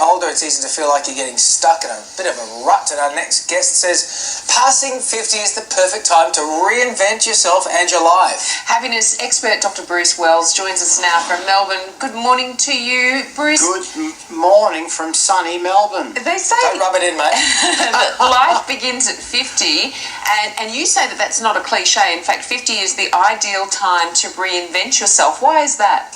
older, it's easy to feel like you're getting stuck in a bit of a rut. And our next guest says, passing 50 is the perfect time to reinvent yourself and your life. Happiness expert Dr. Bruce Wells joins us now from Melbourne. Good morning to you, Bruce. Good morning from sunny Melbourne. They say Don't rub it in, mate. that life begins at 50, and you say that that's not a cliche. In fact, 50 is the ideal time to reinvent yourself. Why is that?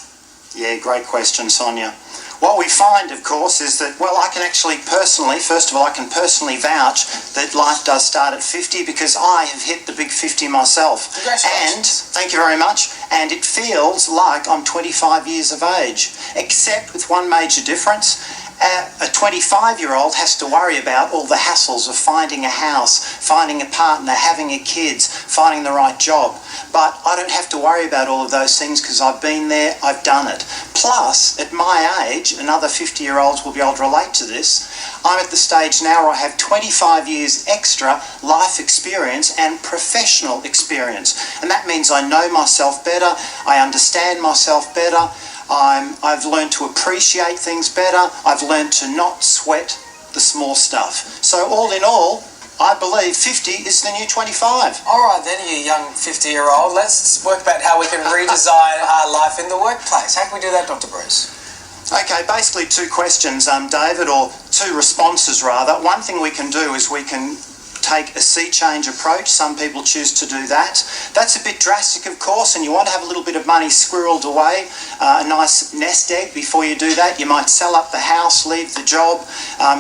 Yeah, great question, Sonia. What we find, of course, is that, well, I can actually personally, first of all, I can personally vouch that life does start at 50 because I have hit the big 50 myself. Congratulations. And, thank you very much, and it feels like I'm 25 years of age, except with one major difference. A 25-year-old has to worry about all the hassles of finding a house, finding a partner, having a kids, finding the right job. But I don't have to worry about all of those things because I've been there, I've done it. Plus, at my age, another 50-year-olds will be able to relate to this, I'm at the stage now where I have 25 years extra life experience and professional experience. And that means I know myself better, I understand myself better, I've learned to appreciate things better. I've learned to not sweat the small stuff. So all in all, I believe 50 is the new 25. All right then, you young 50-year-old. Let's work about how we can redesign our life in the workplace. How can we do that, Dr. Bruce? Okay, basically two questions, David, or two responses rather. One thing we can do is we can take a sea change approach. Some people choose to do that. That's a bit drastic, of course, and you want to have a little bit of money squirreled away, a nice nest egg before you do that. You might sell up the house, leave the job,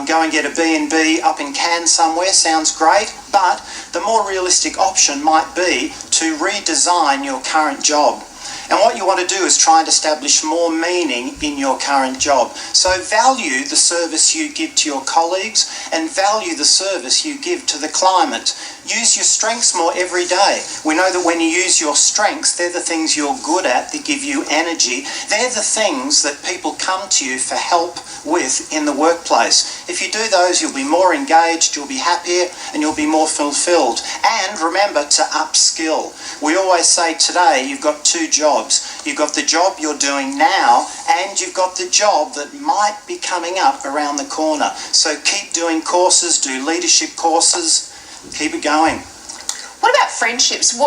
go and get a B&B up in Cairns somewhere. Sounds great, but the more realistic option might be to redesign your current job. And what you want to do is try and establish more meaning in your current job. So value the service you give to your colleagues and value the service you give to the climate. Use your strengths more every day. We know that when you use your strengths, they're the things you're good at that give you energy. They're the things that people come to you for help with in the workplace. If you do those, you'll be more engaged, you'll be happier, and you'll be more fulfilled. And remember to upskill. We always say today you've got two jobs. You've got the job you're doing now, and you've got the job that might be coming up around the corner. So keep doing courses, do leadership courses, keep it going. What about friendships?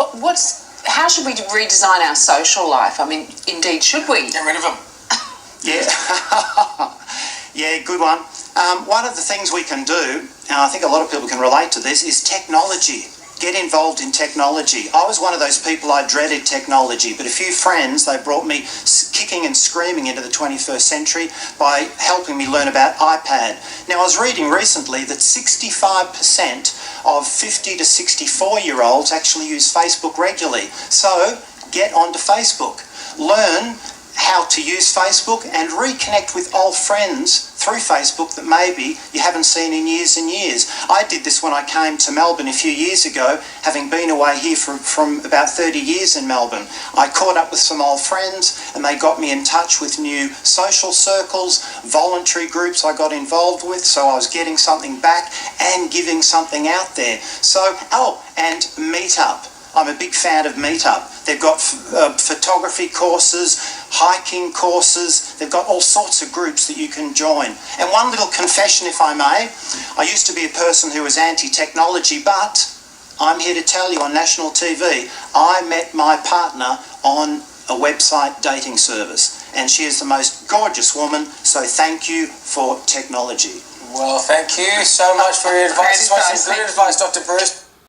How should we redesign our social life? I mean, indeed, should we? Get rid of them. Yeah. Yeah, good one. One of the things we can do, and I think a lot of people can relate to this, is technology. Get involved in technology. I was one of those people, I dreaded technology, but a few friends, they brought me kicking and screaming into the 21st century by helping me learn about iPad. Now, I was reading recently that 65% of 50 to 64-year-olds actually use Facebook regularly. So, get onto Facebook. Learn how to use Facebook and reconnect with old friends through Facebook that maybe you haven't seen in years and years. I did this when I came to Melbourne a few years ago, having been away here from about 30 years in Melbourne. I caught up with some old friends and they got me in touch with new social circles, voluntary groups I got involved with, so I was getting something back and giving something out there. So, and Meetup. I'm a big fan of Meetup. They've got photography courses, hiking courses. They've got all sorts of groups that you can join. And one little confession, if I may. I used to be a person who was anti-technology, but I'm here to tell you on national TV, I met my partner on a website dating service. And she is the most gorgeous woman, so thank you for technology. Well, thank you so much for your advice. Good advice, Dr. Bruce.